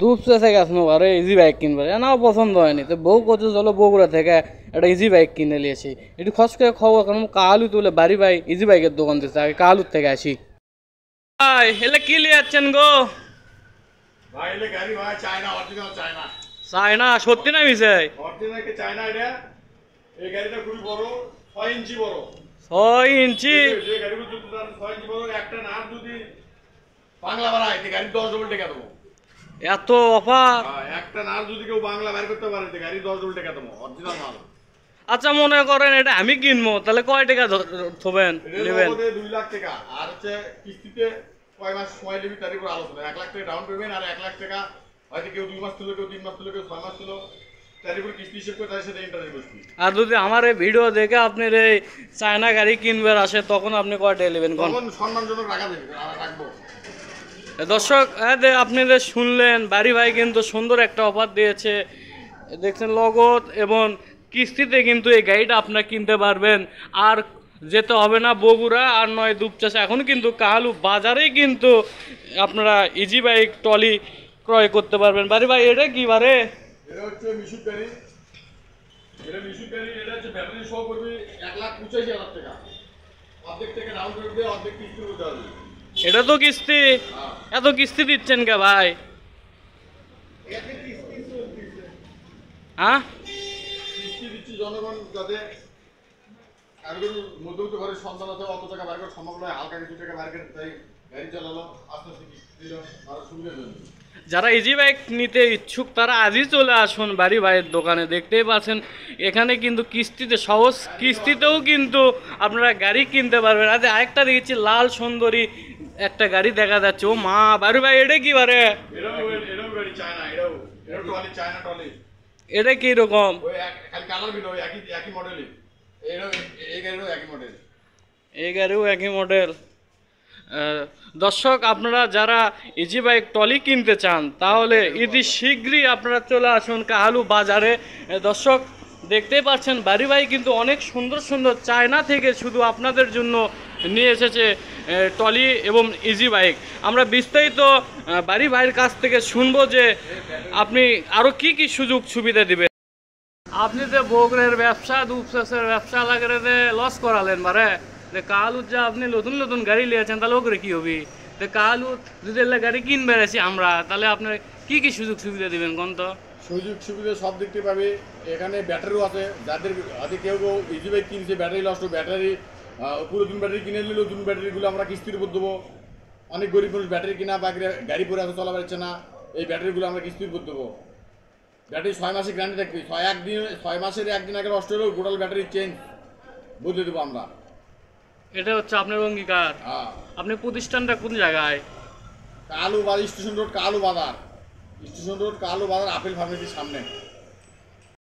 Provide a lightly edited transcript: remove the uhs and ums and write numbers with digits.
দুপসা থেকে আসবো আরে ইজি বাইক কিনবে নাও পছন্দ হয়নি তো বউ করছে চলো বগুড়া থেকে একটা ইজি বাইক কিনে নিয়েছি একটু খস করে খবর কারণ কালু তুলে বাড়ি ভাই ইজি বাইকের দোকান দিচ্ছে আগে কালুর থেকে আসি ভাই এলে কি নিয়ে যাচ্ছেন গো ভাই এলে গাড়ি ভাই চায়না অরিজিনাল চায়না চায়না সত্যি না মিশে অরিজিনাল কে চায়না এটা এই গাড়িটা খুবই বড় 6 ইঞ্চি বড় 6 ইঞ্চি যে গাড়িগুলো যদি 6 ইঞ্চি বড় একটা নাট যদি বাংলা বাড়ায় এই গাড়ি 10 ডবল টাকা দেবো এত অফার একটা নাট যদি কেউ বাংলা বের করতে পারে এই গাড়ি 10 ডবল টাকা দেবো অরিজিনাল মাল আচ্ছা মনে করেন এটা আমি কিনবো তাহলে কয় টাকা থবেন নেবেন 2 লাখ টাকা আর হচ্ছে কিস্তিতে কয় মাস সময় নেবে তার উপর আলোচনা 1 লাখ টাকা ডাউন পেমেন্ট আর 1 লাখ টাকা হয়তো কেউ 2 মাস তুলো কেউ 3 মাস তুলো কেউ 6 মাস তুলো তার উপর কিস্তি হিসেব করে তার সাথে ইন্টারেস্ট বসবে আর যদি আমার এই ভিডিও দেখে আপনি এই চায়না গাড়ি কিনবার আসে তখন আপনি কয় টাকা নেবেন তখন সম্মানজনক রাখা দেবে রাখবো দর্শক আপনাদের শুনলেন বাড়ি ভাই কিন্তু সুন্দর একটা অফার দিয়েছে দেখছেন লগত এবং কিস্তিতে কিন্তু এই গাড়িটা আপনারা কিনতে পারবেন আর যেতে হবে না বগুড়া আর নয় দুপচাষা এখন কিন্তু কালু বাজারেই কিন্তু আপনারা ইজি বাইক ট্রলি ক্রয় করতে পারবেন বাড়ি ভাই এটা কি বারে এটা হচ্ছে মিশুক গাড়ি এটা মিশুক গাড়ি এটা হচ্ছে ব্যাটারি সহ করবে 1,85,000 টাকা অর্ধেক টাকা ডাউন পেমেন্ট দিয়ে অর্ধেক কিস্তি করতে হবে এটা তো কিস্তি এত কিস্তি দিচ্ছেন কে ভাই হ্যাঁ কিস্তি দিচ্ছি জনগণ যাতে কারোর মধ্যবিত্ত ঘরের সন্তান আছে অত টাকা বার করা সম্ভব নয় হালকা কিছু টাকা বার করে তাই গাড়ি চালালো আস্তে আস্তে কিস্তি দিল আরো সুবিধার জন্য যারা ইজি বাইক নিতে ইচ্ছুক তারা আজই চলে আসুন বাড়ি ভাইয়ের দোকানে দেখতেই পাচ্ছেন এখানে কিন্তু কিস্তিতে সহজ কিস্তিতেও কিন্তু আপনারা গাড়ি কিনতে পারবেন আজ আরেকটা দেখেছি লাল সুন্দরী একটা গাড়ি দেখা যাচ্ছে ও মা বাড়ি ভাই এটা কি বারে এটাও গাড়ি চায়না এটাও ট্রলি চায়না ট্রলি এটা কি রকম ওই খালি কালার ভিন্ন একই মডেলই এই গাড়িরও একই মডেল এই গাড়িও একই মডেল দর্শক আপনারা যারা ইজি বাইক ট্রলি কিনতে চান তাহলে ইতি শীঘ্রই আপনারা চলে আসুন কাহালু বাজারে দর্শক দেখতেই পাচ্ছেন বাড়ি ভাই কিন্তু অনেক সুন্দর সুন্দর চায়না থেকে শুধু আপনাদের জন্য নিয়ে এসেছে ট্রলি এবং ইজি বাইক আমরা বিস্তারিত বাড়ি ভাইয়ের কাছ থেকে শুনবো যে আপনি আরও কি কি সুযোগ সুবিধা দিবেন আপনি তো বগুড়ার ব্যবসা দুপচাষের ব্যবসা লাগাতে লস করালেন বারে কালু যা আপনি নতুন নতুন গাড়ি নিয়েছেন তাহলে ওগুলো কি হবে তো কালু যদি গাড়ি কিনবে আসি আমরা তাহলে আপনার কি কি সুযোগ সুবিধা দিবেন কোন তো সুযোগ সুবিধা সব দিক থেকে পাবে এখানে ব্যাটারিও আছে যাদের হাতে কেউ কেউ ইজি বাইক কিনছে ব্যাটারি নষ্ট ব্যাটারি পুরাতন ব্যাটারি কিনে নিলে নতুন ব্যাটারিগুলো আমরা কিস্তির উপর দেবো অনেক গরিব মানুষ ব্যাটারি কিনা বা গাড়ি পরে আসে চলা পারছে না এই ব্যাটারিগুলো আমরা কিস্তির উপর দেবো ব্যাটারি 6 মাসের গ্যারান্টি থাকবে 6 মাসের একদিন আগে নষ্ট হলেও টোটাল ব্যাটারি চেঞ্জ বদলে দেবো আমরা এটা হচ্ছে আপনার অঙ্গীকার আপনি প্রতিষ্ঠানটা কোন জায়গায় কালু বাজার স্টেশন রোড কালু বাজার আপেল ফার্মেসির সামনে